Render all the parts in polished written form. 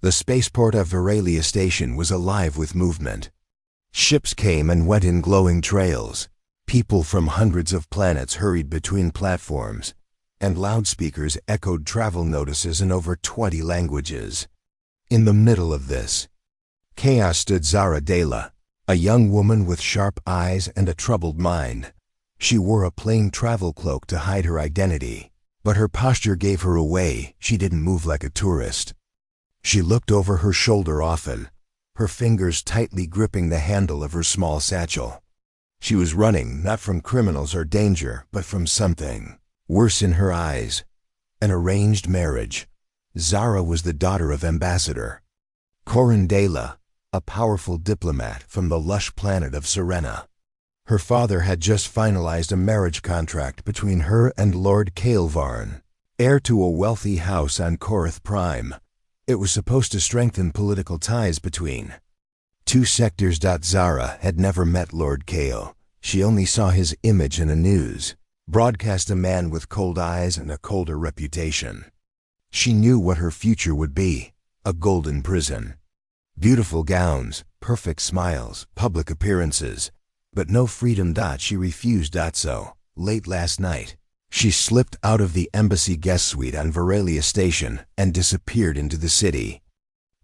The spaceport of Aurelia Station was alive with movement. Ships came and went in glowing trails. People from hundreds of planets hurried between platforms, and loudspeakers echoed travel notices in over 20 languages. In the middle of this chaos stood Zara Dela, a young woman with sharp eyes and a troubled mind. She wore a plain travel cloak to hide her identity, but her posture gave her away. She didn't move like a tourist. She looked over her shoulder often, her fingers tightly gripping the handle of her small satchel. She was running not from criminals or danger, but from something worse in her eyes: an arranged marriage. Zara was the daughter of Ambassador Corin Dela, a powerful diplomat from the lush planet of Serena. Her father had just finalized a marriage contract between her and Lord Kaelvarn, heir to a wealthy house on Korath Prime. It was supposed to strengthen political ties between two sectors. Zara had never met Lord Kael. She only saw his image in the news, broadcast, a man with cold eyes and a colder reputation. She knew what her future would be: a golden prison. Beautiful gowns, perfect smiles, public appearances, but no freedom. She refused. So, late last night, she slipped out of the embassy guest suite on Aurelia Station and disappeared into the city.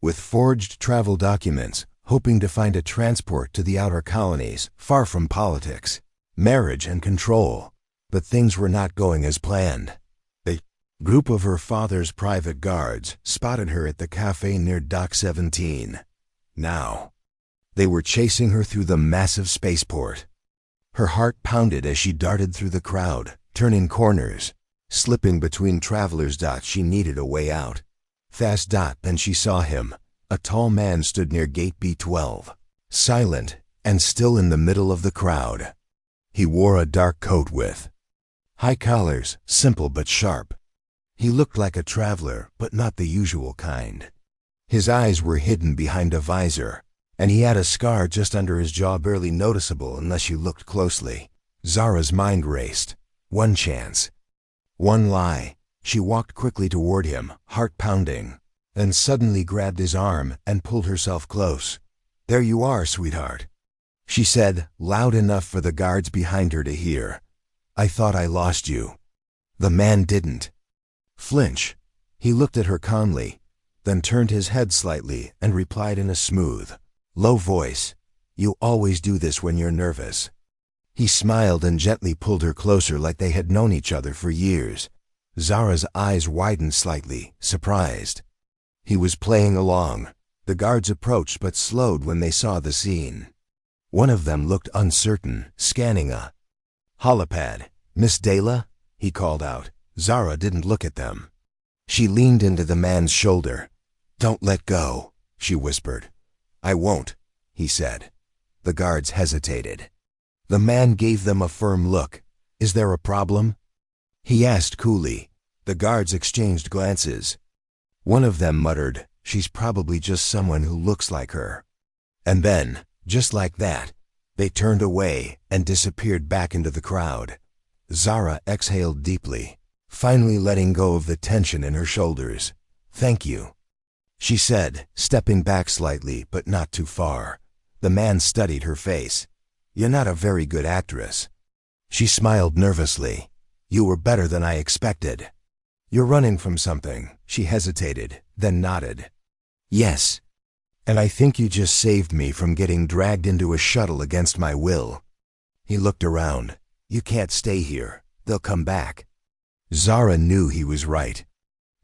With forged travel documents, hoping to find a transport to the outer colonies, far from politics, marriage, and control. But things were not going as planned. A group of her father's private guards spotted her at the cafe near Dock 17. Now, they were chasing her through the massive spaceport. Her heart pounded as she darted through the crowd, turning corners, slipping between travelers. She needed a way out. Fast. Then she saw him. A tall man stood near gate B12, silent and still in the middle of the crowd. He wore a dark coat with high collars, simple but sharp. He looked like a traveler, but not the usual kind. His eyes were hidden behind a visor, and he had a scar just under his jaw, barely noticeable unless you looked closely. Zara's mind raced. One chance. One lie. She walked quickly toward him, heart pounding, then suddenly grabbed his arm and pulled herself close. "There you are, sweetheart," she said, loud enough for the guards behind her to hear. "I thought I lost you." The man didn't flinch. He looked at her calmly, then turned his head slightly and replied in a smooth, low voice, "You always do this when you're nervous." He smiled and gently pulled her closer, like they had known each other for years. Zara's eyes widened slightly, surprised. He was playing along. The guards approached but slowed when they saw the scene. One of them looked uncertain, scanning a holopad. "Miss Dela?" he called out. Zara didn't look at them. She leaned into the man's shoulder. "Don't let go," she whispered. "I won't," he said. The guards hesitated. The man gave them a firm look. "Is there a problem?" he asked coolly. The guards exchanged glances. One of them muttered, "She's probably just someone who looks like her." And then, just like that, they turned away and disappeared back into the crowd. Zara exhaled deeply, finally letting go of the tension in her shoulders. "Thank you," she said, stepping back slightly but not too far. The man studied her face. "You're not a very good actress." She smiled nervously. "You were better than I expected." "You're running from something." She hesitated, then nodded. "Yes. And I think you just saved me from getting dragged into a shuttle against my will." He looked around. "You can't stay here. They'll come back." Zara knew he was right,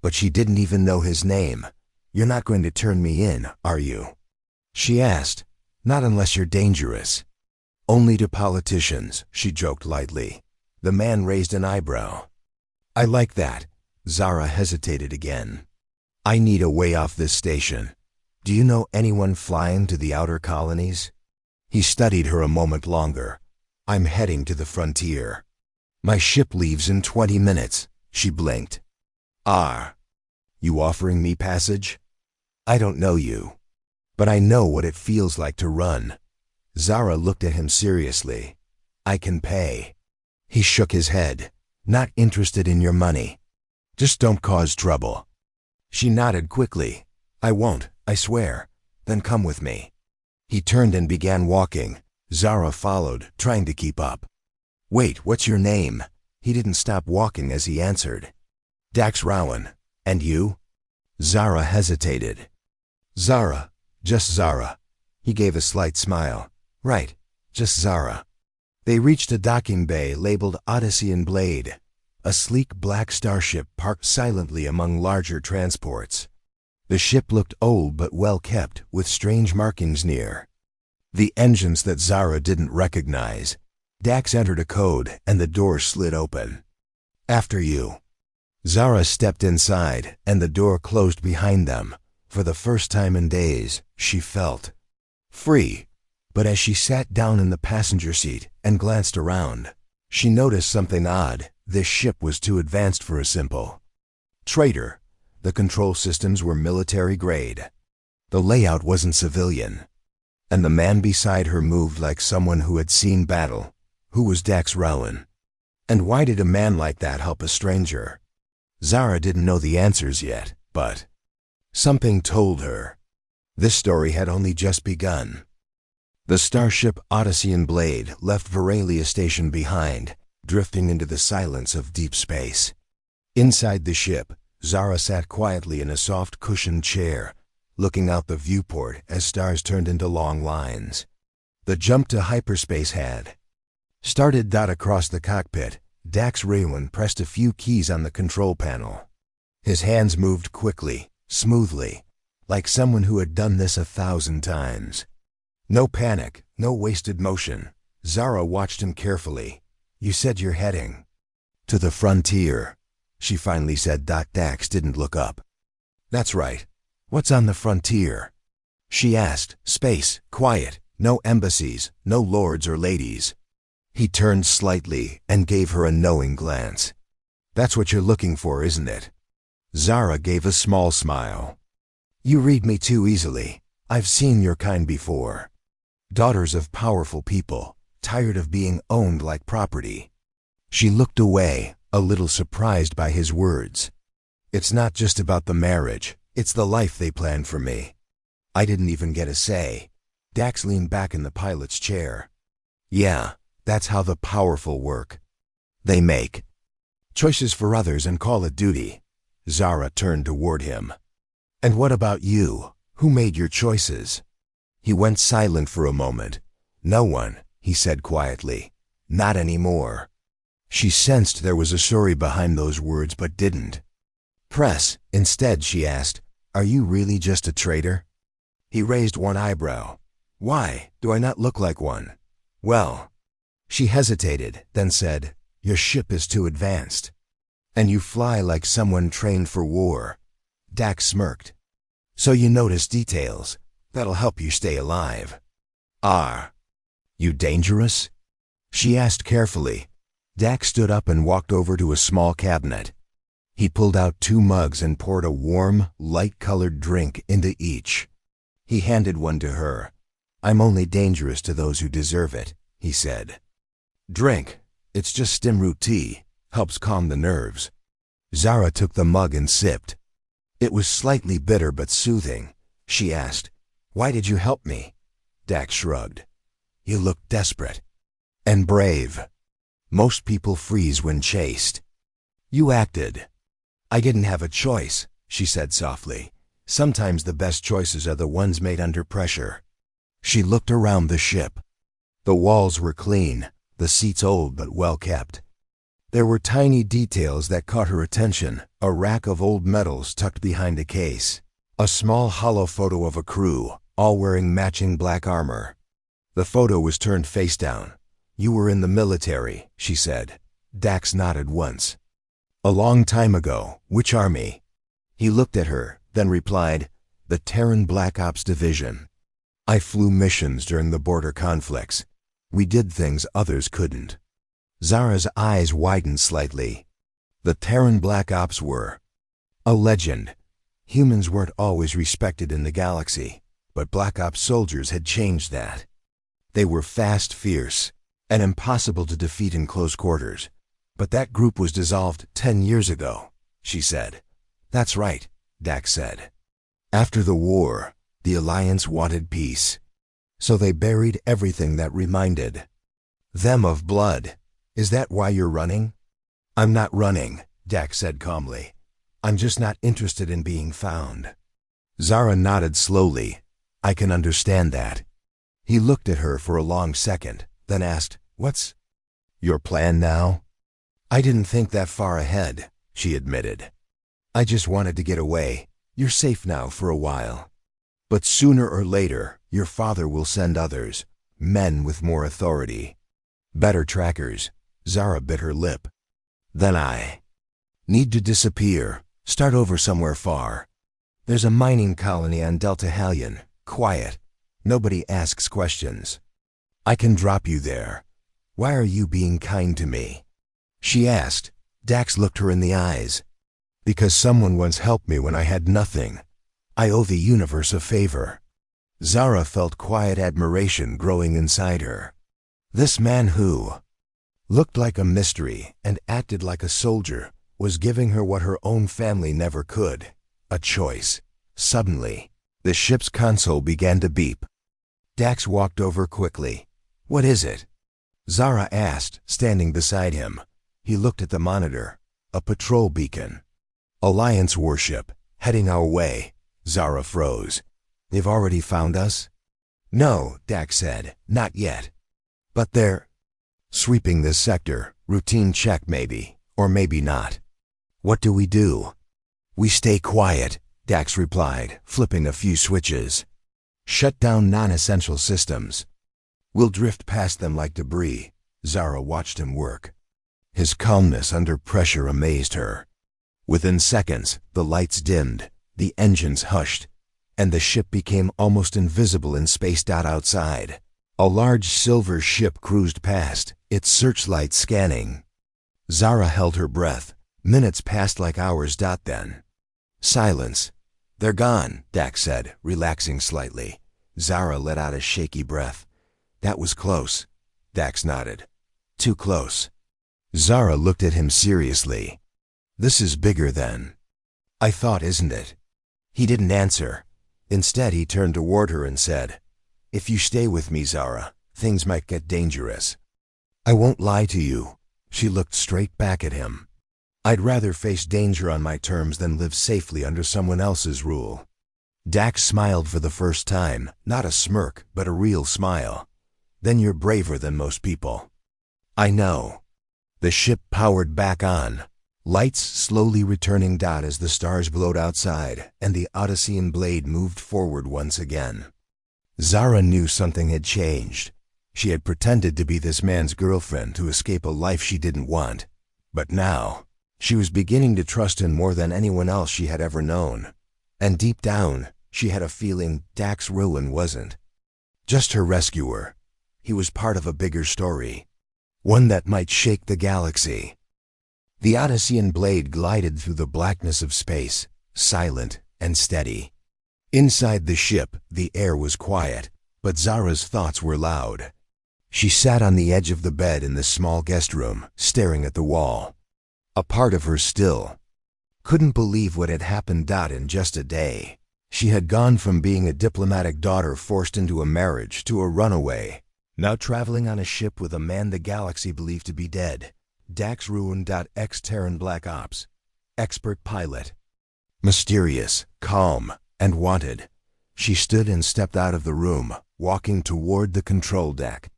but she didn't even know his name. "You're not going to turn me in, are you?" she asked. "Not unless you're dangerous." "Only to politicians," she joked lightly. The man raised an eyebrow. "I like that." Zara hesitated again. "I need a way off this station. Do you know anyone flying to the outer colonies?" He studied her a moment longer. "I'm heading to the frontier. My ship leaves in 20 minutes. She blinked. "Ah, you offering me passage?" "I don't know you, but I know what it feels like to run." Zara looked at him seriously. "I can pay." He shook his head. "Not interested in your money. Just don't cause trouble." She nodded quickly. I won't, I swear. Then come with me. He turned and began walking. Zara followed, trying to keep up. Wait, what's your name? He didn't stop walking as he answered. Dax Rowan. And you? Zara hesitated. Zara. Just Zara. He gave a slight smile. Right, just Zara. They reached a docking bay labeled Odyssey and Blade, a sleek black starship parked silently among larger transports. The ship looked old but well kept, with strange markings near the engines that Zara didn't recognize. Dax entered a code, and the door slid open. After you. Zara stepped inside, and the door closed behind them. For the first time in days, she felt free. But as she sat down in the passenger seat and glanced around, she noticed something odd. This ship was too advanced for a simple trader. The control systems were military grade. The layout wasn't civilian. And the man beside her moved like someone who had seen battle. Who was Dax Rowan? And why did a man like that help a stranger? Zara didn't know the answers yet, but something told her. This story had only just begun. The starship Odyssey and Blade left Veralia Station behind, drifting into the silence of deep space. Inside the ship, Zara sat quietly in a soft cushioned chair, looking out the viewport as stars turned into long lines. The jump to hyperspace had started. Across the cockpit, Dax Rowan pressed a few keys on the control panel. His hands moved quickly, smoothly, like someone who had done this 1,000 times. No panic, no wasted motion. Zara watched him carefully. You said you're heading to the frontier, she finally said. Dax didn't look up. That's right. What's on the frontier? She asked. Space, quiet, no embassies, no lords or ladies. He turned slightly and gave her a knowing glance. That's what you're looking for, isn't it? Zara gave a small smile. You read me too easily. I've seen your kind before. Daughters of powerful people, tired of being owned like property. She looked away, a little surprised by his words. It's not just about the marriage, it's the life they planned for me. I didn't even get a say. Dax leaned back in the pilot's chair. Yeah, that's how the powerful work. They make choices for others and call it duty. Zara turned toward him. And what about you? Who made your choices? He went silent for a moment. No one, he said quietly. Not anymore. She sensed there was a story behind those words but didn't press. Instead, she asked, Are you really just a traitor? He raised one eyebrow. Why, do I not look like one? Well, she hesitated, then said, Your ship is too advanced. And you fly like someone trained for war. Dax smirked. So you notice details. That'll help you stay alive. Are you dangerous? She asked carefully. Dax stood up and walked over to a small cabinet. He pulled out 2 mugs and poured a warm, light-colored drink into each. He handed one to her. I'm only dangerous to those who deserve it, he said. Drink. It's just stimroot tea. Helps calm the nerves. Zara took the mug and sipped. It was slightly bitter but soothing. She asked, Why did you help me? Dax shrugged. You looked desperate. And brave. Most people freeze when chased. You acted. I didn't have a choice, she said softly. Sometimes the best choices are the ones made under pressure. She looked around the ship. The walls were clean, the seats old but well kept. There were tiny details that caught her attention. A rack of old medals tucked behind a case. A small hollow photo of a crew, all wearing matching black armor. The photo was turned face down. You were in the military, she said. Dax nodded once. A long time ago. Which army? He looked at her, then replied, The Terran Black Ops Division. I flew missions during the border conflicts. We did things others couldn't. Zara's eyes widened slightly. The Terran Black Ops were a legend. Humans weren't always respected in the galaxy, but Black Ops soldiers had changed that. They were fast, fierce, and impossible to defeat in close quarters. But that group was dissolved 10 years ago, she said. That's right, Dax said. After the war, the Alliance wanted peace. So they buried everything that reminded them of blood. Is that why you're running? I'm not running, Dax said calmly. I'm just not interested in being found. Zara nodded slowly. I can understand that. He looked at her for a long second, then asked, What's your plan now? I didn't think that far ahead, she admitted. I just wanted to get away. You're safe now for a while. But sooner or later, your father will send others, men with more authority. Better trackers. Zara bit her lip. Then I need to disappear, start over somewhere far. There's a mining colony on Delta Halion, quiet. Nobody asks questions. I can drop you there. Why are you being kind to me? She asked. Dax looked her in the eyes. Because someone once helped me when I had nothing. I owe the universe a favor. Zara felt quiet admiration growing inside her. This man who looked like a mystery and acted like a soldier was giving her what her own family never could, a choice. Suddenly, the ship's console began to beep. Dax walked over quickly. What is it? Zara asked, standing beside him. He looked at the monitor. A patrol beacon. Alliance warship, heading our way. Zara froze. They've already found us? No, Dax said, not yet. But they're sweeping this sector. Routine check maybe, or maybe not. What do we do? We stay quiet, Dax replied, flipping a few switches. Shut down non-essential systems. We'll drift past them like debris. Zara watched him work. His calmness under pressure amazed her. Within seconds, the lights dimmed, the engines hushed, and the ship became almost invisible and spaced out outside. A large silver ship cruised past, its searchlight scanning. Zara held her breath. Minutes passed like hours. Then. Silence. They're gone, Dax said, relaxing slightly. Zara let out a shaky breath. That was close. Dax nodded. Too close. Zara looked at him seriously. This is bigger than I thought, isn't it? He didn't answer. Instead, he turned toward her and said, If you stay with me, Zara, things might get dangerous. I won't lie to you. She looked straight back at him. I'd rather face danger on my terms than live safely under someone else's rule. Dax smiled for the first time, not a smirk, but a real smile. Then you're braver than most people. I know. The ship powered back on. Lights slowly returning as the stars glowed outside, and the Odyssean blade moved forward once again. Zara knew something had changed. She had pretended to be this man's girlfriend to escape a life she didn't want. But now, she was beginning to trust him more than anyone else she had ever known. And deep down, she had a feeling Dax Rowan wasn't just her rescuer. He was part of a bigger story, one that might shake the galaxy. The Odyssean blade glided through the blackness of space, silent and steady. Inside the ship, the air was quiet, but Zara's thoughts were loud. She sat on the edge of the bed in the small guest room, staring at the wall. A part of her still couldn't believe what had happened. In just a day, she had gone from being a diplomatic daughter forced into a marriage to a runaway, now traveling on a ship with a man the galaxy believed to be dead. Dax Rowan. Ex-Terran Black Ops. Expert pilot. Mysterious, calm, and wanted. She stood and stepped out of the room, walking toward the control deck.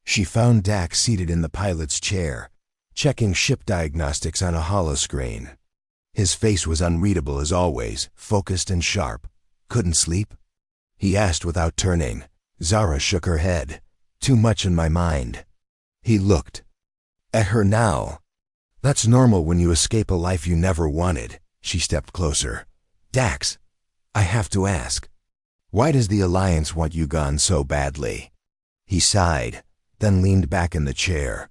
She found Dax seated in the pilot's chair, checking ship diagnostics on a holoscreen. His face was unreadable as always, focused and sharp. Couldn't sleep? He asked without turning. Zara shook her head. Too much in my mind. He looked at her now. That's normal when you escape a life you never wanted. She stepped closer. Dax, I have to ask. Why does the Alliance want you gone so badly? He sighed, then leaned back in the chair.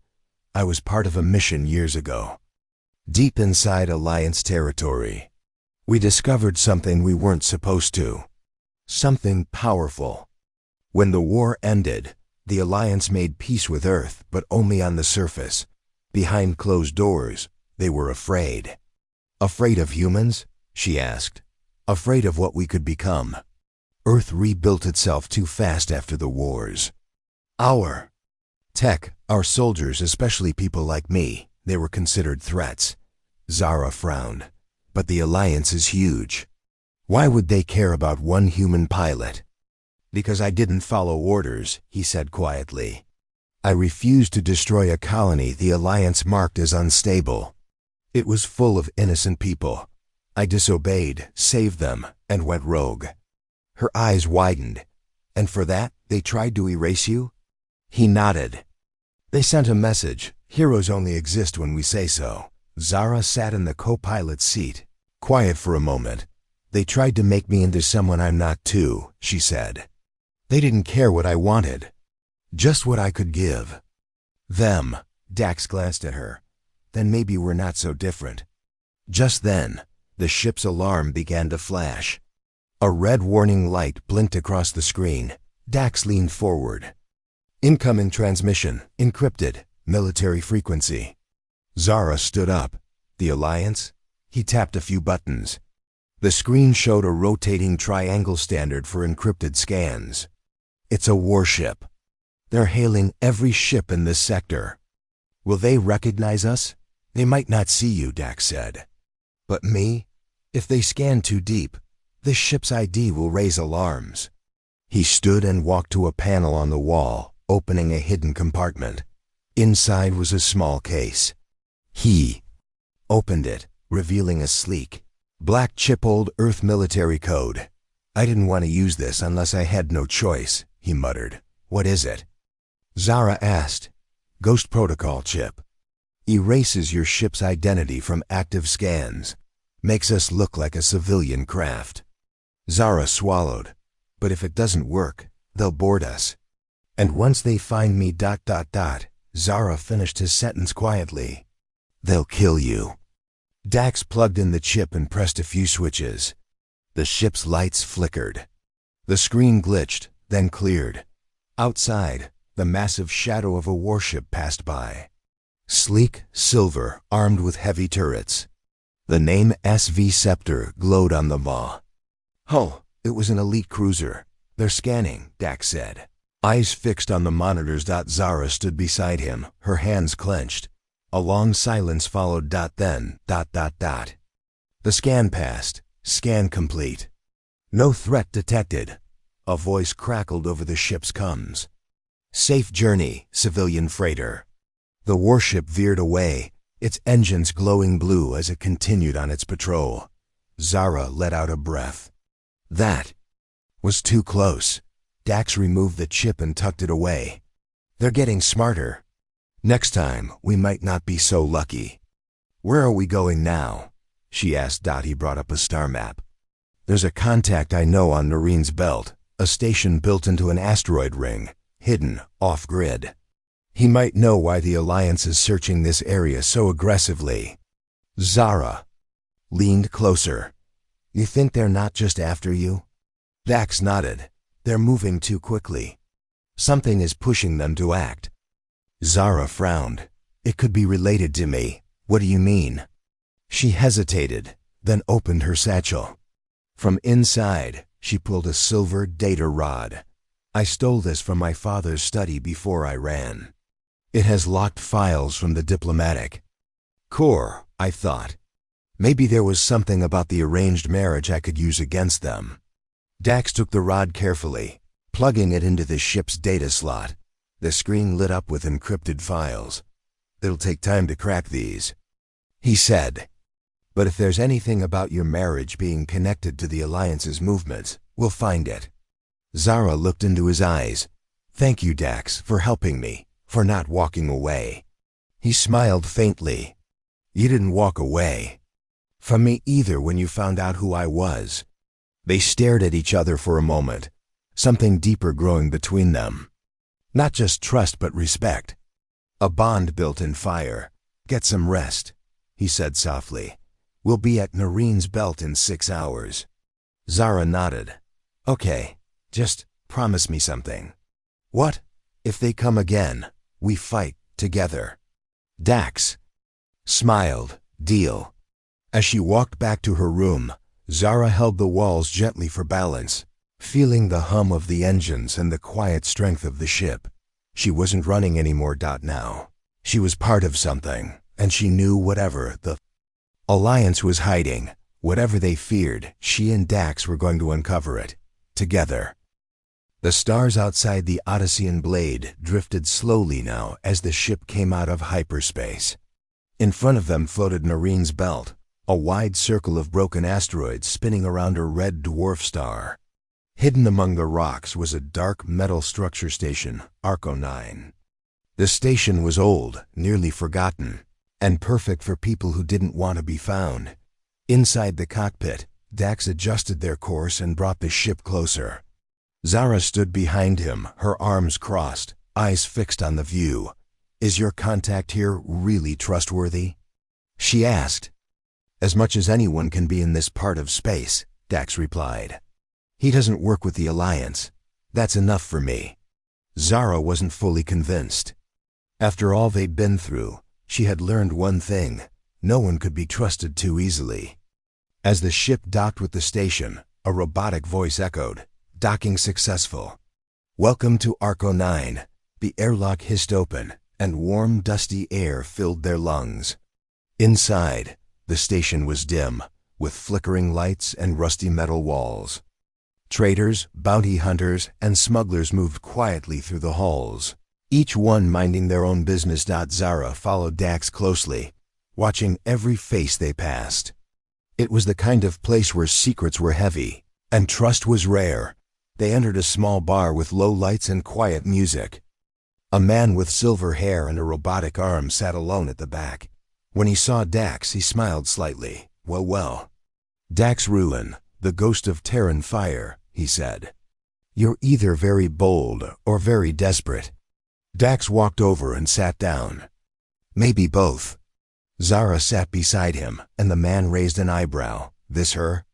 I was part of a mission years ago. Deep inside Alliance territory, we discovered something we weren't supposed to. Something powerful. When the war ended, the Alliance made peace with Earth, but only on the surface. Behind closed doors, they were afraid. Afraid of humans? She asked. afraid of what we could become. Earth rebuilt itself too fast after the wars. Our soldiers, especially people like me, they were considered threats. Zara frowned. But the alliance is huge. Why would they care about one human pilot? Because I didn't follow orders, he said quietly. I refused to destroy a colony the alliance marked as unstable. It was full of innocent people. I disobeyed, saved them, and went rogue. Her eyes widened. And for that, they tried to erase you? He nodded. They sent a message. Heroes only exist when we say so. Zara sat in the co-pilot's seat, quiet for a moment. They tried to make me into someone I'm not too, she said. They didn't care what I wanted, just what I could give. Them. Dax glanced at her. Then maybe we're not so different. Just then, the ship's alarm began to flash. A red warning light blinked across the screen. Dax leaned forward. Incoming transmission, encrypted, military frequency. Zara stood up. The Alliance? He tapped a few buttons. The screen showed a rotating triangle standard for encrypted scans. It's a warship. They're hailing every ship in this sector. Will they recognize us? They might not see you, Dax said. But me? If they scan too deep, this ship's ID will raise alarms. He stood and walked to a panel on the wall, opening a hidden compartment. Inside was a small case. He opened it, revealing a sleek, black chip old Earth military code. I didn't want to use this unless I had no choice, he muttered. What is it? Zara asked. Ghost protocol chip. Erases your ship's identity from active scans. Makes us look like a civilian craft. Zara swallowed. But if it doesn't work, they'll board us. And once they find me ... Zara finished his sentence quietly. They'll kill you. Dax plugged in the chip and pressed a few switches. The ship's lights flickered. The screen glitched, then cleared. Outside, the massive shadow of a warship passed by. Sleek, silver, armed with heavy turrets. The name SV Scepter glowed on the maw. Oh, it was an elite cruiser. They're scanning, Dax said. Eyes fixed on the monitors. Zara stood beside him, her hands clenched. A long silence followed. Then. The scan passed. Scan complete. No threat detected. A voice crackled over the ship's comms. Safe journey, civilian freighter. The warship veered away, its engines glowing blue as it continued on its patrol. Zara let out a breath. That was too close. Dax removed the chip and tucked it away. They're getting smarter. Next time, we might not be so lucky. Where are we going now? She asked. He brought up a star map. There's a contact I know on Noreen's belt, a station built into an asteroid ring, hidden, off-grid. He might know why the Alliance is searching this area so aggressively. Zara leaned closer. You think they're not just after you? Dax nodded. They're moving too quickly. Something is pushing them to act. Zara frowned. It could be related to me. What do you mean? She hesitated, then opened her satchel. From inside, she pulled a silver data rod. I stole this from my father's study before I ran. It has locked files from the diplomatic corps, I thought. Maybe there was something about the arranged marriage I could use against them. Dax took the rod carefully, plugging it into the ship's data slot. The screen lit up with encrypted files. It'll take time to crack these, he said. But if there's anything about your marriage being connected to the Alliance's movements, we'll find it. Zara looked into his eyes. Thank you, Dax, for helping me, for not walking away. He smiled faintly. You didn't walk away from me either when you found out who I was. They stared at each other for a moment, something deeper growing between them. Not just trust but respect. A bond built in fire. Get some rest, he said softly. We'll be at Noreen's belt in 6 hours. Zara nodded. Okay, just promise me something. What? If they come again, we fight together. Dax smiled. Deal. As she walked back to her room, Zara held the walls gently for balance, feeling the hum of the engines and the quiet strength of the ship. She wasn't running anymore. Now. She was part of something, and she knew whatever the Alliance was hiding, whatever they feared, she and Dax were going to uncover it, together. The stars outside the Odyssean blade drifted slowly now as the ship came out of hyperspace. In front of them floated Narine's belt, a wide circle of broken asteroids spinning around a red dwarf star. Hidden among the rocks was a dark metal structure station, Arco 9. The station was old, nearly forgotten, and perfect for people who didn't want to be found. Inside the cockpit, Dax adjusted their course and brought the ship closer. Zara stood behind him, her arms crossed, eyes fixed on the view. "Is your contact here really trustworthy?" she asked. "As much as anyone can be in this part of space," Dax replied. "He doesn't work with the Alliance. That's enough for me." Zara wasn't fully convinced. After all they'd been through, she had learned one thing: no one could be trusted too easily. As the ship docked with the station, a robotic voice echoed, "Docking successful. Welcome to Arco 9. The airlock hissed open, and warm, dusty air filled their lungs. Inside, the station was dim, with flickering lights and rusty metal walls. Traders, bounty hunters, and smugglers moved quietly through the halls, each one minding their own business. Zara followed Dax closely, watching every face they passed. It was the kind of place where secrets were heavy, and trust was rare. They entered a small bar with low lights and quiet music. A man with silver hair and a robotic arm sat alone at the back. When he saw Dax, he smiled slightly. Well. "Dax Ruin, the ghost of Terran fire," he said. "You're either very bold or very desperate." Dax walked over and sat down. "Maybe both." Zara sat beside him, and the man raised an eyebrow. "This her?"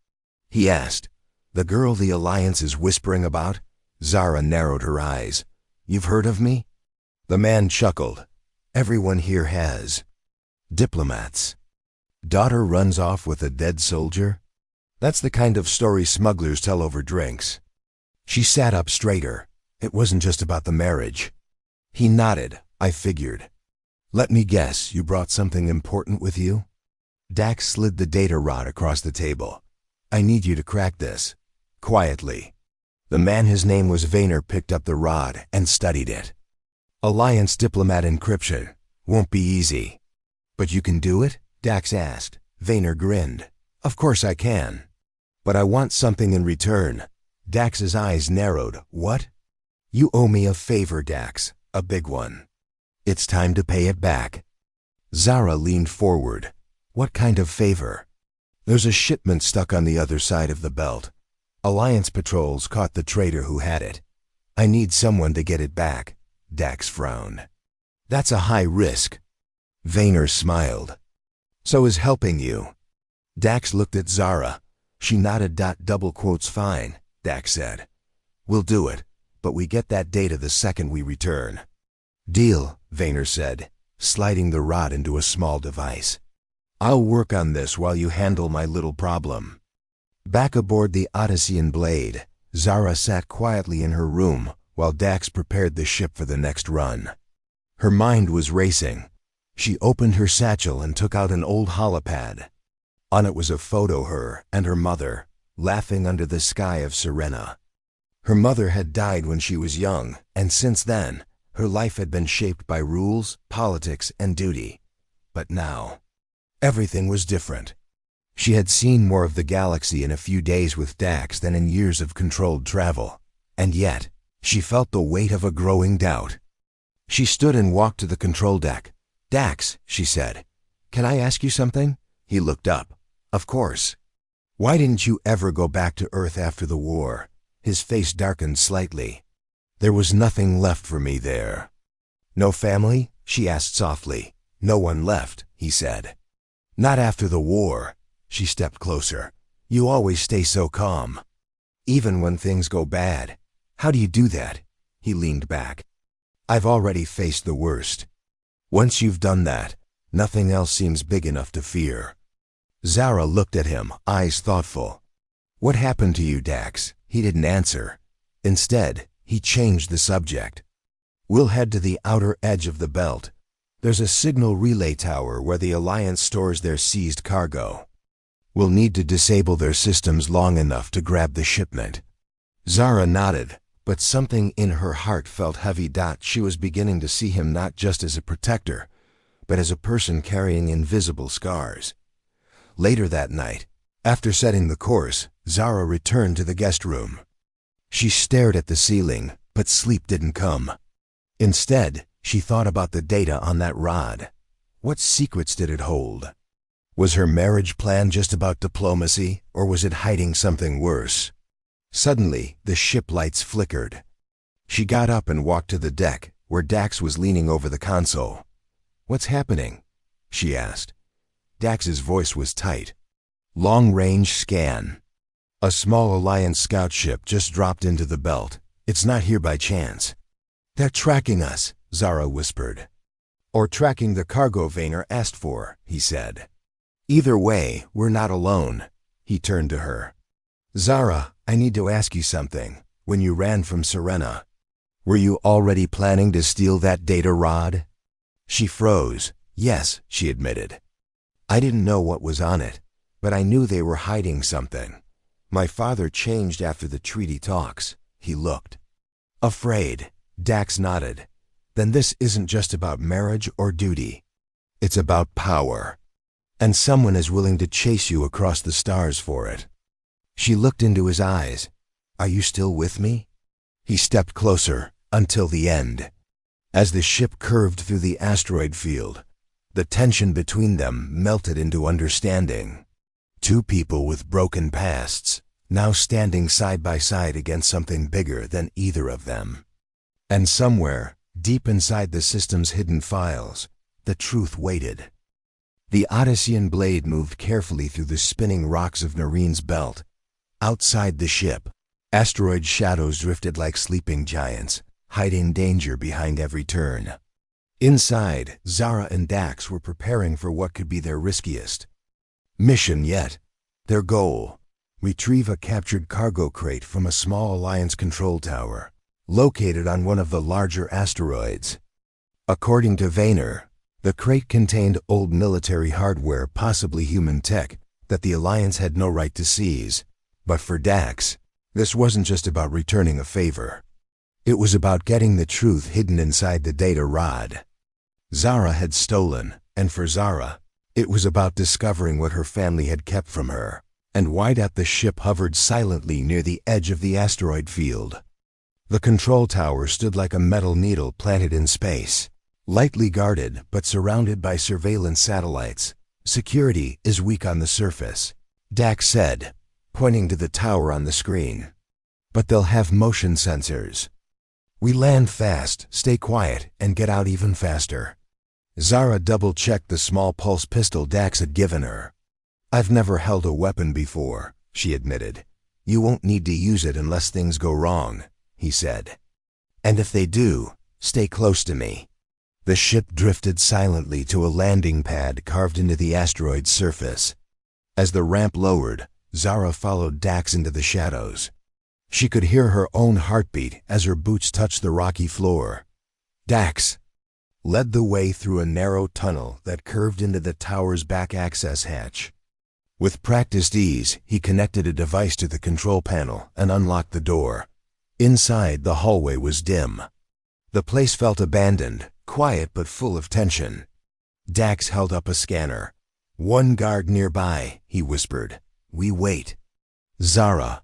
he asked. "The girl the Alliance is whispering about?" Zara narrowed her eyes. "You've heard of me?" The man chuckled. "Everyone here has. Diplomats. Daughter runs off with a dead soldier? That's the kind of story smugglers tell over drinks." She sat up straighter. "It wasn't just about the marriage." He nodded. "I figured. Let me guess, you brought something important with you?" Dax slid the data rod across the table. "I need you to crack this. Quietly." The man, his name was Vayner, picked up the rod and studied it. "Alliance diplomat encryption. Won't be easy." "But you can do it?" Dax asked. Vayner grinned. "Of course I can. But I want something in return." Dax's eyes narrowed. "What?" "You owe me a favor, Dax. A big one. It's time to pay it back." Zara leaned forward. "What kind of favor?" "There's a shipment stuck on the other side of the belt. Alliance patrols caught the trader who had it. I need someone to get it back." Dax frowned. "That's a high risk." Vayner smiled. "So is helping you." Dax looked at Zara. She nodded. "Double quotes fine," Dax said. "We'll do it, but we get that data the second we return." "Deal," Vayner said, sliding the rod into a small device. "I'll work on this while you handle my little problem." Back aboard the Odyssean blade, Zara sat quietly in her room while Dax prepared the ship for the next run. Her mind was racing. She opened her satchel and took out an old holopad. On it was a photo her and her mother, laughing under the sky of Serena. Her mother had died when she was young, and since then, her life had been shaped by rules, politics, and duty. But now, everything was different. She had seen more of the galaxy in a few days with Dax than in years of controlled travel. And yet, she felt the weight of a growing doubt. She stood and walked to the control deck. "Dax," she said, "can I ask you something?" He looked up. "Of course." "Why didn't you ever go back to Earth after the war?" His face darkened slightly. "There was nothing left for me there." "No family?" she asked softly. "No one left," he said. "Not after the war." She stepped closer. "You always stay so calm. Even when things go bad. How do you do that?" He leaned back. "I've already faced the worst. Once you've done that, nothing else seems big enough to fear." Zara looked at him, eyes thoughtful. "What happened to you, Dax?" He didn't answer. Instead, he changed the subject. "We'll head to the outer edge of the belt. There's a signal relay tower where the Alliance stores their seized cargo. We'll need to disable their systems long enough to grab the shipment." Zara nodded, but something in her heart felt heavy. She was beginning to see him not just as a protector, but as a person carrying invisible scars. Later that night, after setting the course, Zara returned to the guest room. She stared at the ceiling, but sleep didn't come. Instead, she thought about the data on that rod. What secrets did it hold? Was her marriage plan just about diplomacy, or was it hiding something worse? Suddenly, the ship lights flickered. She got up and walked to the deck, where Dax was leaning over the console. "What's happening?" she asked. Dax's voice was tight. "Long-range scan. A small Alliance scout ship just dropped into the belt. It's not here by chance." "They're tracking us," Zara whispered. "Or tracking the cargo Vayner asked for," he said. "Either way, we're not alone." He turned to her. "Zara, I need to ask you something. When you ran from Serena, were you already planning to steal that data rod?" She froze. "Yes," she admitted. "I didn't know what was on it, but I knew they were hiding something. My father changed after the treaty talks." He looked afraid. Dax nodded. "Then this isn't just about marriage or duty. It's about power. And someone is willing to chase you across the stars for it." She looked into his eyes. "Are you still with me?" He stepped closer, until the end. As the ship curved through the asteroid field, the tension between them melted into understanding. Two people with broken pasts, now standing side by side against something bigger than either of them. And somewhere, deep inside the system's hidden files, the truth waited. The Odyssean blade moved carefully through the spinning rocks of Narine's belt. Outside the ship, asteroid shadows drifted like sleeping giants, hiding danger behind every turn. Inside, Zara and Dax were preparing for what could be their riskiest mission yet. Their goal: retrieve a captured cargo crate from a small Alliance control tower, located on one of the larger asteroids. According to Vayner, the crate contained old military hardware, possibly human tech, that the Alliance had no right to seize. But for Dax, this wasn't just about returning a favor. It was about getting the truth hidden inside the data rod. Zara had stolen, and for Zara, it was about discovering what her family had kept from her, and why that the ship hovered silently near the edge of the asteroid field. The control tower stood like a metal needle planted in space, lightly guarded but surrounded by surveillance satellites. "Security is weak on the surface," Dax said, pointing to the tower on the screen. "But they'll have motion sensors. We land fast, stay quiet, and get out even faster." Zara double-checked the small pulse pistol Dax had given her. "I've never held a weapon before," she admitted. "You won't need to use it unless things go wrong," he said. "And if they do, stay close to me." The ship drifted silently to a landing pad carved into the asteroid's surface. As the ramp lowered, Zara followed Dax into the shadows. She could hear her own heartbeat as her boots touched the rocky floor. Dax led the way through a narrow tunnel that curved into the tower's back access hatch. With practiced ease, he connected a device to the control panel and unlocked the door. Inside, the hallway was dim. The place felt abandoned, quiet but full of tension. Dax held up a scanner. "One guard nearby," he whispered. "We wait." Zara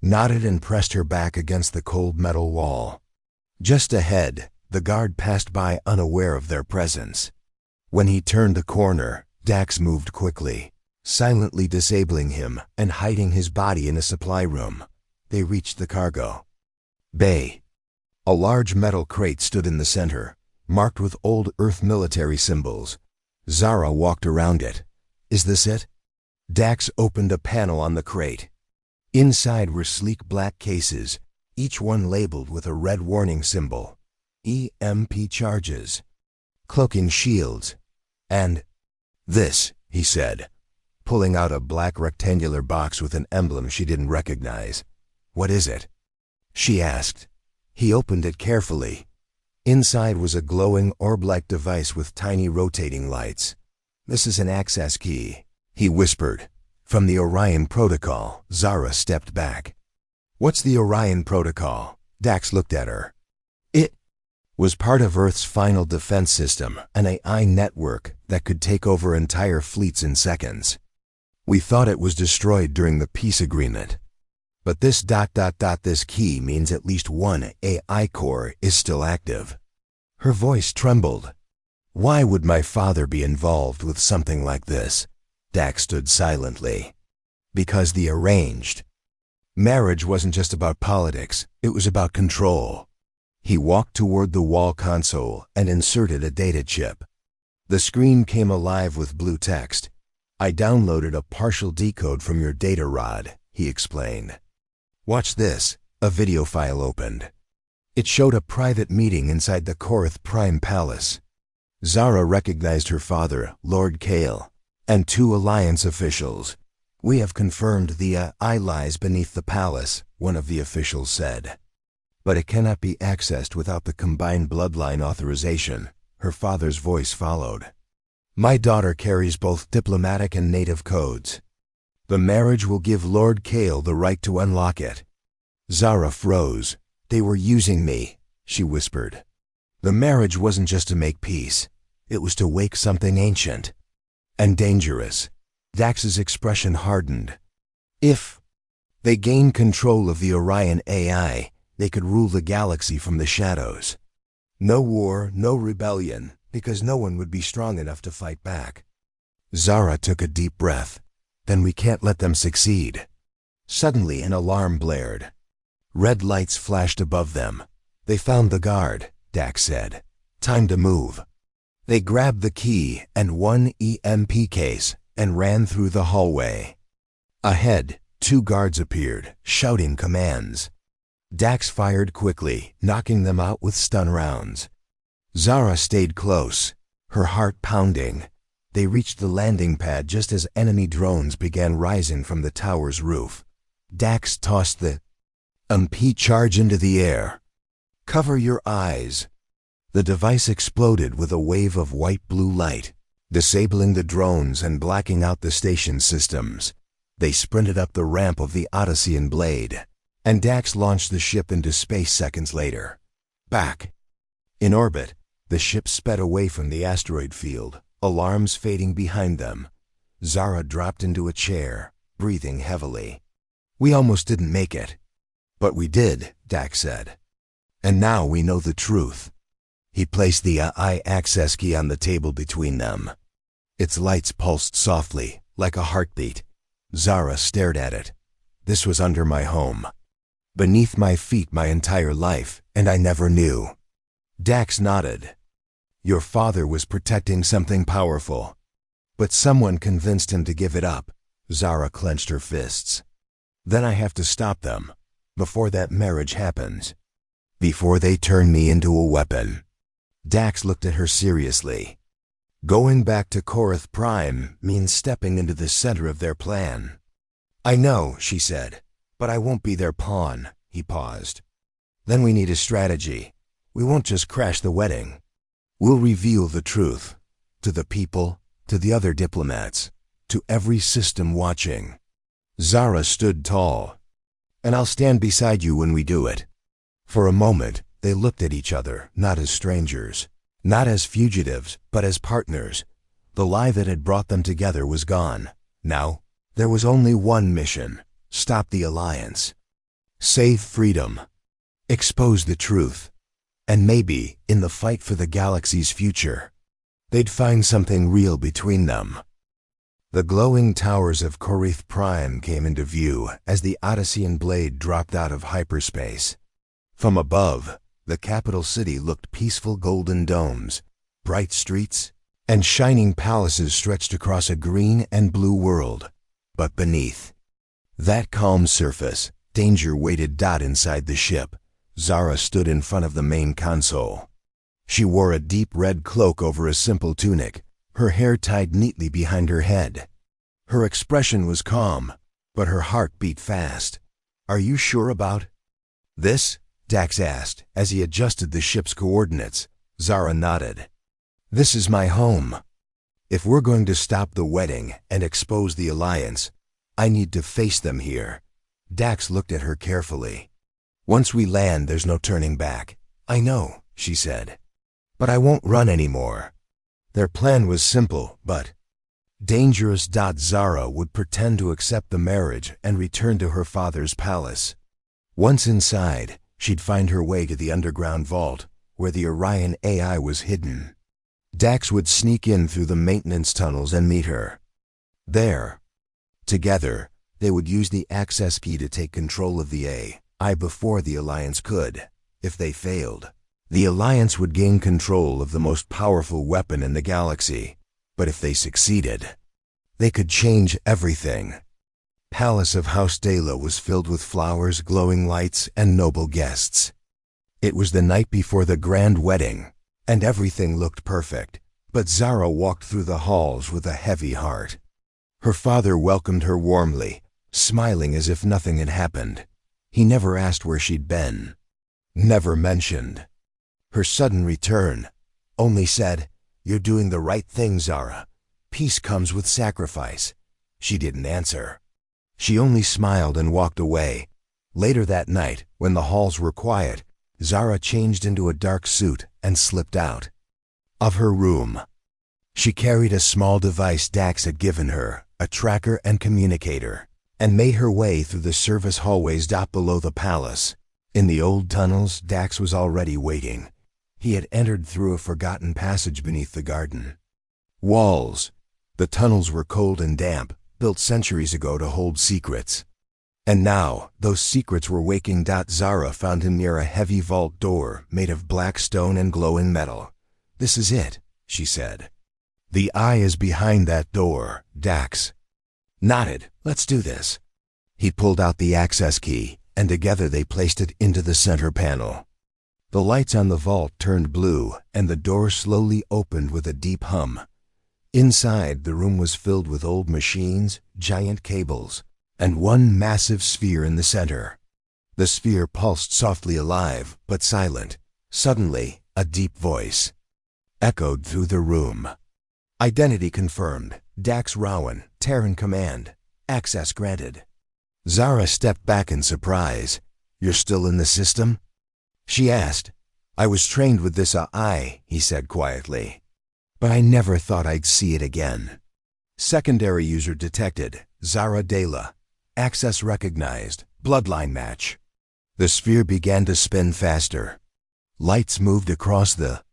nodded and pressed her back against the cold metal wall. Just ahead, the guard passed by unaware of their presence. When he turned the corner, Dax moved quickly, silently disabling him and hiding his body in a supply room. They reached the cargo bay. A large metal crate stood in the center, marked with old Earth military symbols. Zara walked around it. "Is this it?" Dax opened a panel on the crate. Inside were sleek black cases, each one labeled with a red warning symbol. EMP charges, cloaking shields, and "This," he said, pulling out a black rectangular box with an emblem she didn't recognize. "What is it?" she asked. He opened it carefully. Inside was a glowing orb-like device with tiny rotating lights. "This is an access key," he whispered. "From the Orion Protocol." Zara stepped back. "What's the Orion Protocol?" Dax looked at her. "It was part of Earth's final defense system, an AI network that could take over entire fleets in seconds. We thought it was destroyed during the peace agreement. But this ... this key means at least one AI core is still active." Her voice trembled. "Why would my father be involved with something like this?" Dax stood silently. "Because the arranged marriage wasn't just about politics, it was about control." He walked toward the wall console and inserted a data chip. The screen came alive with blue text. "I downloaded a partial decode from your data rod," he explained. "Watch this." A video file opened. It showed a private meeting inside the Korath Prime Palace. Zara recognized her father, Lord Kale, and two Alliance officials. "We have confirmed the AI lies beneath the palace," one of the officials said. "But it cannot be accessed without the combined bloodline authorization," her father's voice followed. "My daughter carries both diplomatic and native codes. The marriage will give Lord Kale the right to unlock it." Zara froze. "They were using me," she whispered. "The marriage wasn't just to make peace. It was to wake something ancient and dangerous." Dax's expression hardened. "If they gained control of the Orion AI, they could rule the galaxy from the shadows. No war, no rebellion, because no one would be strong enough to fight back." Zara took a deep breath. "Then we can't let them succeed." Suddenly an alarm blared. Red lights flashed above them. "They found the guard," Dax said. "Time to move." They grabbed the key and one EMP case and ran through the hallway. Ahead, two guards appeared, shouting commands. Dax fired quickly, knocking them out with stun rounds. Zara stayed close, her heart pounding. They reached the landing pad just as enemy drones began rising from the tower's roof. Dax tossed the EMP charge into the air. "Cover your eyes." The device exploded with a wave of white-blue light, disabling the drones and blacking out the station systems. They sprinted up the ramp of the Odyssean blade, and Dax launched the ship into space seconds later. Back in orbit, the ship sped away from the asteroid field, alarms fading behind them. Zara dropped into a chair, breathing heavily. "We almost didn't make it." "But we did," Dax said. "And now we know the truth." He placed the AI access key on the table between them. Its lights pulsed softly, like a heartbeat. Zara stared at it. "This was under my home, beneath my feet my entire life, and I never knew." Dax nodded. "Your father was protecting something powerful, but someone convinced him to give it up." Zara clenched her fists. "Then I have to stop them, before that marriage happens. Before they turn me into a weapon." Dax looked at her seriously. "Going back to Korath Prime means stepping into the center of their plan." "I know," she said, "but I won't be their pawn." He paused. "Then we need a strategy. We won't just crash the wedding. We'll reveal the truth. To the people, to the other diplomats, to every system watching." Zara stood tall. "And I'll stand beside you when we do it." For a moment, they looked at each other, not as strangers, not as fugitives, but as partners. The lie that had brought them together was gone. Now, there was only one mission: stop the Alliance, save freedom, expose the truth, and maybe, in the fight for the galaxy's future, they'd find something real between them. The glowing towers of Korath Prime came into view as the Odyssean blade dropped out of hyperspace. From above, the capital city looked peaceful golden domes, bright streets, and shining palaces stretched across a green and blue world. But beneath that calm surface, danger waited. Inside the ship, Zara stood in front of the main console. She wore a deep red cloak over a simple tunic, her hair tied neatly behind her head. Her expression was calm, but her heart beat fast. "Are you sure about this?" Dax asked as he adjusted the ship's coordinates. Zara nodded. "This is my home. If we're going to stop the wedding and expose the alliance, I need to face them here." Dax looked at her carefully. "Once we land, there's no turning back." "I know," she said. "But I won't run anymore." Their plan was simple, but dangerous. Zara would pretend to accept the marriage and return to her father's palace. Once inside, she'd find her way to the underground vault, where the Orion AI was hidden. Dax would sneak in through the maintenance tunnels and meet her there. Together, they would use the access key to take control of the AI before the Alliance could. If they failed, the Alliance would gain control of the most powerful weapon in the galaxy. But if they succeeded, they could change everything. Palace of House Dela was filled with flowers, glowing lights, and noble guests. It was the night before the grand wedding, and everything looked perfect. But Zara walked through the halls with a heavy heart. Her father welcomed her warmly, smiling as if nothing had happened. He never asked where she'd been, never mentioned her sudden return, only said, "You're doing the right thing, Zara. Peace comes with sacrifice." She didn't answer. She only smiled and walked away. Later that night, when the halls were quiet, Zara changed into a dark suit and slipped out of her room. She carried a small device Dax had given her, a tracker and communicator, and made her way through the service hallways below the palace. In the old tunnels, Dax was already waiting. He had entered through a forgotten passage beneath the garden walls. The tunnels were cold and damp, built centuries ago to hold secrets. And now, those secrets were waking. Zara found him near a heavy vault door made of black stone and glowing metal. "This is it," she said. "The eye is behind that door." Dax nodded. "Let's do this." He pulled out the access key, and together they placed it into the center panel. The lights on the vault turned blue, and the door slowly opened with a deep hum. Inside, the room was filled with old machines, giant cables, and one massive sphere in the center. The sphere pulsed softly, alive but silent. Suddenly, a deep voice echoed through the room. "Identity confirmed. Dax Rowan, Terran Command. Access granted." Zara stepped back in surprise. "You're still in the system?" she asked. "I was trained with this AI," he said quietly. "But I never thought I'd see it again." Secondary user detected. Zara Dela. Access recognized. Bloodline match. The sphere began to spin faster. Lights moved across the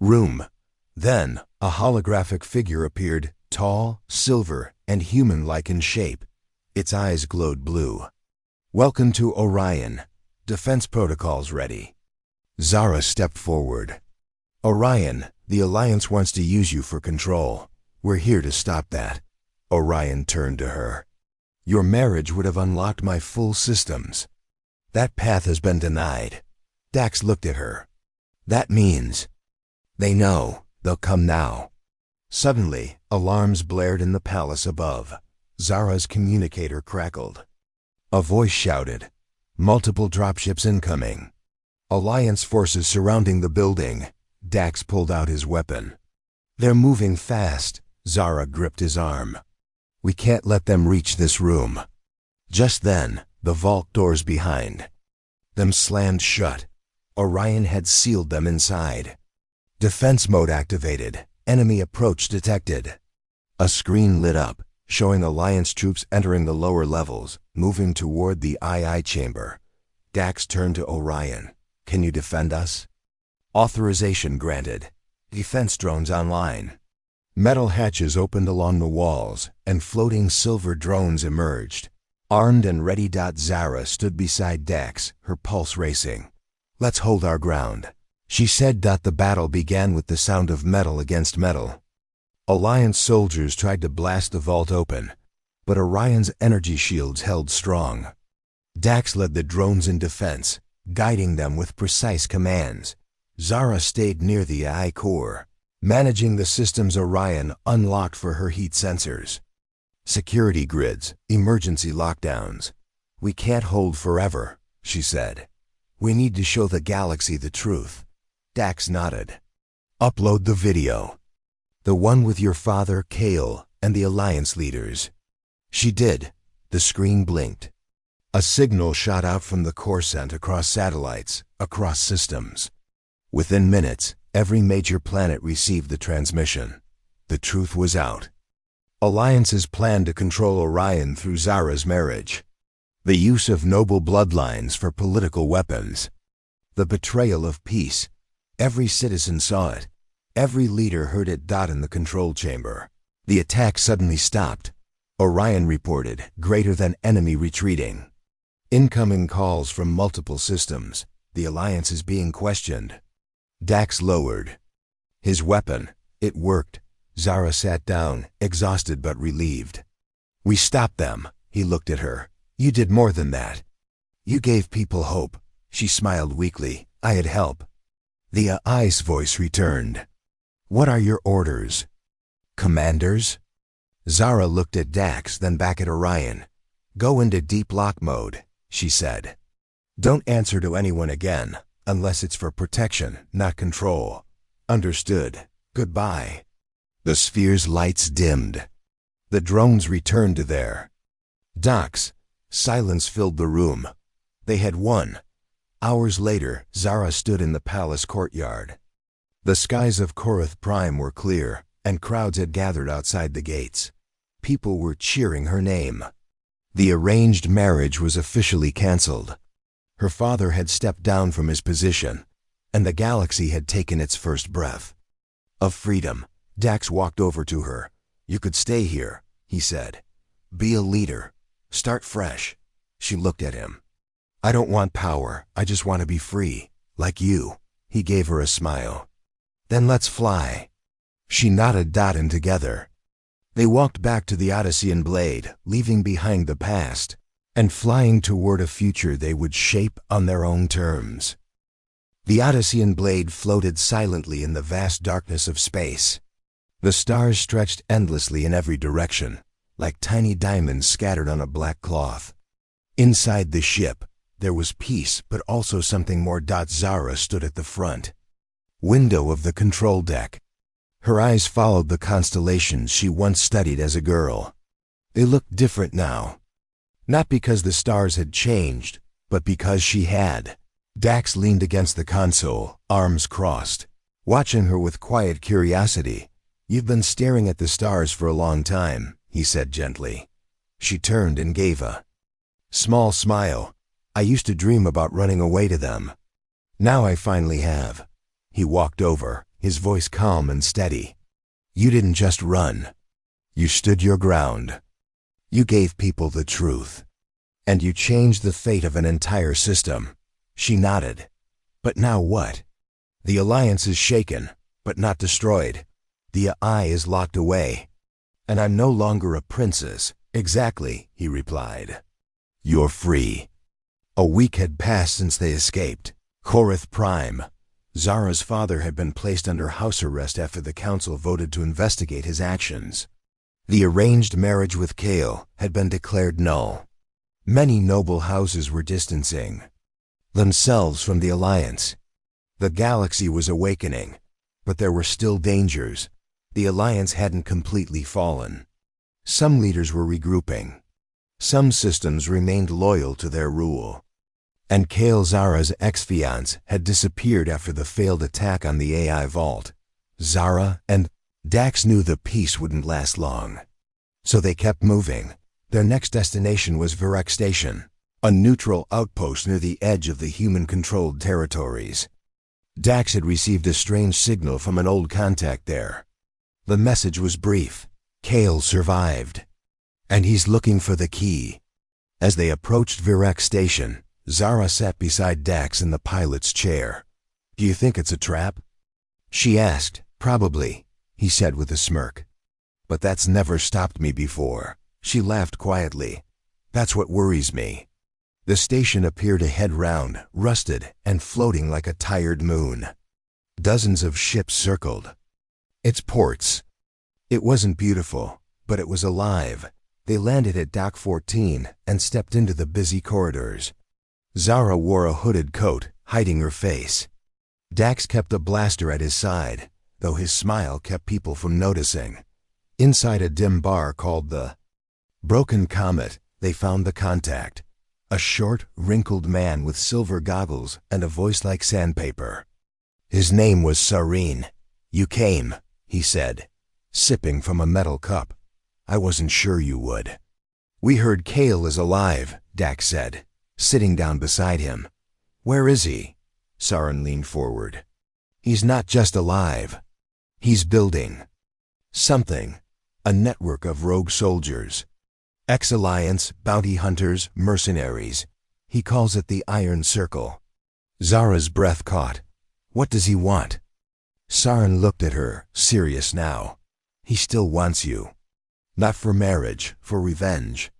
room. Then, a holographic figure appeared, tall, silver, and human-like in shape. Its eyes glowed blue. "Welcome to Orion. Defense protocols ready." Zara stepped forward. "Orion, the Alliance wants to use you for control. We're here to stop that." Orion turned to her. "Your marriage would have unlocked my full systems. That path has been denied." Dax looked at her. "That means they know. They'll come now." Suddenly, alarms blared in the palace above. Zara's communicator crackled. A voice shouted, "Multiple dropships incoming. Alliance forces surrounding the building." Dax pulled out his weapon. "They're moving fast." Zara gripped his arm. "We can't let them reach this room." Just then, the vault doors behind them slammed shut. Orion had sealed them inside. Defense mode activated. Enemy approach detected. A screen lit up, showing Alliance troops entering the lower levels, moving toward the II chamber. Dax turned to Orion. "Can you defend us?" Authorization granted. Defense drones online. Metal hatches opened along the walls, and floating silver drones emerged. Armed and ready. Zara stood beside Dax, her pulse racing. "Let's hold our ground," she said. The battle began with the sound of metal against metal. Alliance soldiers tried to blast the vault open, but Orion's energy shields held strong. Dax led the drones in defense, guiding them with precise commands. Zara stayed near the AI core, managing the systems Orion unlocked for her heat sensors. Security grids, emergency lockdowns. We can't hold forever, she said. We need to show the galaxy the truth. Dax nodded. Upload the video. The one with your father, Kale, and the Alliance leaders. She did. The screen blinked. A signal shot out from the Coruscant across satellites, across systems. Within minutes, every major planet received the transmission. The truth was out. Alliance's plan to control Orion through Zara's marriage. The use of noble bloodlines for political weapons. The betrayal of peace. Every citizen saw it. Every leader heard it. In the control chamber. The attack suddenly stopped. Orion reported, greater than enemy retreating. Incoming calls from multiple systems. The Alliance is being questioned. Dax lowered. His weapon. It worked. Zara sat down, exhausted but relieved. We stopped them. He looked at her. You did more than that. You gave people hope. She smiled weakly. I had help. The AI's voice returned. What are your orders? Commanders? Zara looked at Dax, then back at Orion. Go into deep lock mode, she said. Don't answer to anyone again, unless it's for protection, not control. Understood. Goodbye. The sphere's lights dimmed. The drones returned to their docks. Silence filled the room. They had won. Hours later, Zara stood in the palace courtyard. The skies of Korath Prime were clear, and crowds had gathered outside the gates. People were cheering her name. The arranged marriage was officially cancelled. Her father had stepped down from his position, and the galaxy had taken its first breath of freedom. Dax walked over to her. You could stay here, he said. Be a leader. Start fresh. She looked at him. I don't want power. I just want to be free. Like you. He gave her a smile. Then let's fly. She nodded. And together. They walked back to the Odyssean blade, leaving behind the past, and flying toward a future they would shape on their own terms. The Odyssean blade floated silently in the vast darkness of space. The stars stretched endlessly in every direction, like tiny diamonds scattered on a black cloth. Inside the ship, there was peace, but also something more. Zara stood at the front window of the control deck. Her eyes followed the constellations she once studied as a girl. They looked different now. Not because the stars had changed, but because she had. Dax leaned against the console, arms crossed, watching her with quiet curiosity. You've been staring at the stars for a long time, he said gently. She turned and gave a small smile. I used to dream about running away to them. Now I finally have. He walked over, his voice calm and steady. You didn't just run. You stood your ground. You gave people the truth. And you changed the fate of an entire system. She nodded. But now what? The Alliance is shaken, but not destroyed. The AI is locked away. And I'm no longer a princess. Exactly, he replied. You're free. A week had passed since they escaped. Korath Prime. Zara's father had been placed under house arrest after the council voted to investigate his actions. The arranged marriage with Kale had been declared null. Many noble houses were distancing themselves from the Alliance. The galaxy was awakening, but there were still dangers. The Alliance hadn't completely fallen. Some leaders were regrouping. Some systems remained loyal to their rule. And Kale, Zara's ex-fiance, had disappeared after the failed attack on the AI vault. Zara and Dax knew the peace wouldn't last long. So they kept moving. Their next destination was Virek Station, a neutral outpost near the edge of the human-controlled territories. Dax had received a strange signal from an old contact there. The message was brief. Kale survived. And he's looking for the key. As they approached Virek Station, Zara sat beside Dax in the pilot's chair. Do you think it's a trap? She asked. Probably, he said with a smirk. But that's never stopped me before. She laughed quietly. That's what worries me. The station appeared ahead, round, rusted, and floating like a tired moon. Dozens of ships circled its ports. It wasn't beautiful, but it was alive. They landed at Dock 14 and stepped into the busy corridors. Zara wore a hooded coat, hiding her face. Dax kept a blaster at his side, though his smile kept people from noticing. Inside a dim bar called the Broken Comet, they found the contact. A short, wrinkled man with silver goggles and a voice like sandpaper. His name was Sareen. "You came," he said, sipping from a metal cup. "I wasn't sure you would." "We heard Kale is alive," Dax said, sitting down beside him. "Where is he?" Sareen leaned forward. "He's not just alive. He's building something. A network of rogue soldiers. Ex-Alliance, bounty hunters, mercenaries. He calls it the Iron Circle." Zara's breath caught. "What does he want?" Sareen looked at her, serious now. "He still wants you. Not for marriage, for revenge.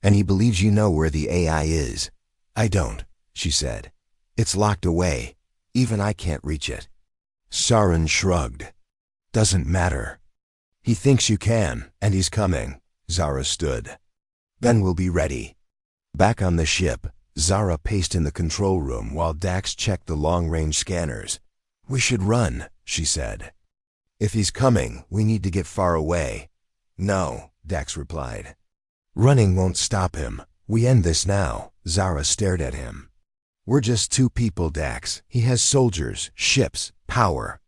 And he believes you know where the AI is." "I don't," she said. "It's locked away. Even I can't reach it." Sareen shrugged. "Doesn't matter. He thinks you can, and he's coming." Zara stood. "Then we'll be ready." Back on the ship, Zara paced in the control room while Dax checked the long-range scanners. "We should run," she said. "If he's coming, we need to get far away." "No," Dax replied. "Running won't stop him. We end this now." Zara stared at him. "We're just two people, Dax. He has soldiers, ships, power."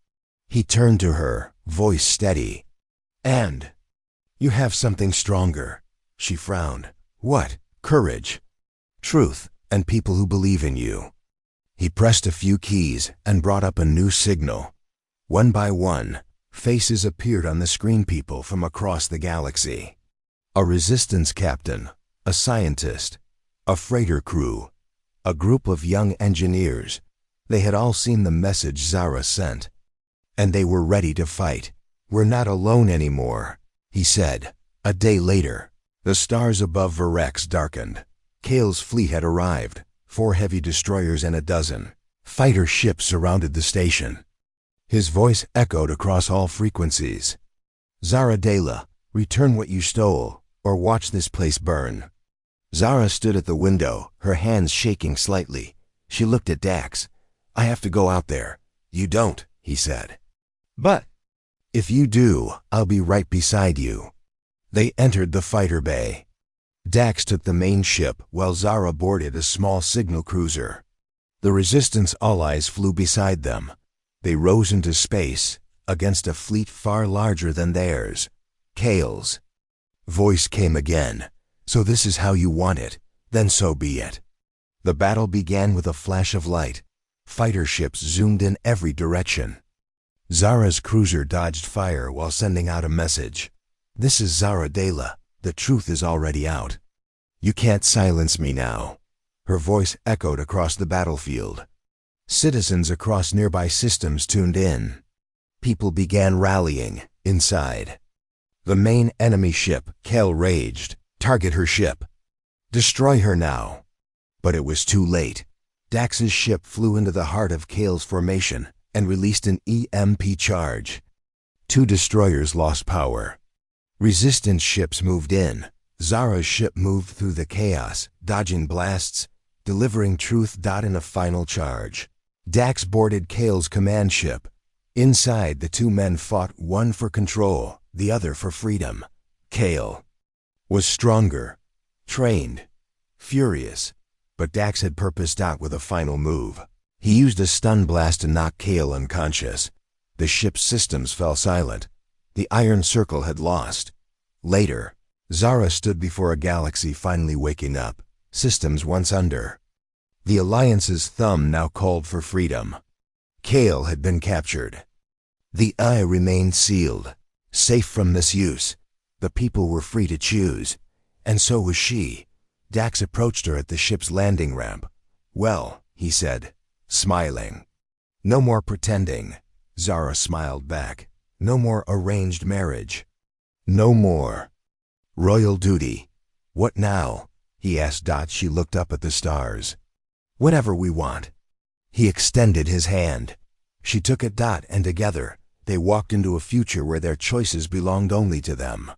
He turned to her, voice steady. "And you have something stronger." She frowned. "What?" "Courage, truth, and people who believe in you." He pressed a few keys and brought up a new signal. One by one, faces appeared on the screen, people from across the galaxy. A resistance captain, a scientist, a freighter crew, a group of young engineers. They had all seen the message Zara sent. And they were ready to fight. "We're not alone anymore," he said. A day later, the stars above Virex darkened. Kale's fleet had arrived, 4 heavy destroyers and a dozen fighter ships surrounded the station. His voice echoed across all frequencies. "Zara Dela, return what you stole, or watch this place burn." Zara stood at the window, her hands shaking slightly. She looked at Dax. "I have to go out there." "You don't," he said. "But if you do, I'll be right beside you." They entered the fighter bay. Dax took the main ship while Zara boarded a small signal cruiser. The Resistance allies flew beside them. They rose into space against a fleet far larger than theirs. Kale's voice came again. "So this is how you want it? Then so be it." The battle began with a flash of light. Fighter ships zoomed in every direction. Zara's cruiser dodged fire while sending out a message. "This is Zara Dela. The truth is already out. You can't silence me now." Her voice echoed across the battlefield. Citizens across nearby systems tuned in. People began rallying inside. The main enemy ship, Kale, raged. "Target her ship. Destroy her now." But it was too late. Dax's ship flew into the heart of Kale's formation and released an EMP charge. 2 destroyers lost power. Resistance ships moved in. Zara's ship moved through the chaos, dodging blasts, delivering truth. In a final charge, Dax boarded Kale's command ship. Inside, the 2 men fought, one for control, the other for freedom. Kale was stronger, trained, furious, but Dax had purposed out with a final move. He used a stun blast to knock Kale unconscious. The ship's systems fell silent. The Iron Circle had lost. Later, Zara stood before a galaxy finally waking up, systems once under. The Alliance's thumb now called for freedom. Kale had been captured. The eye remained sealed, safe from misuse. The people were free to choose, and so was she. Dax approached her at the ship's landing ramp. "Well," he said, smiling. "No more pretending." Zara smiled back. "No more arranged marriage. No more royal duty." "What now?" he asked. She looked up at the stars. "Whatever we want." He extended his hand. She took it. And together, they walked into a future where their choices belonged only to them.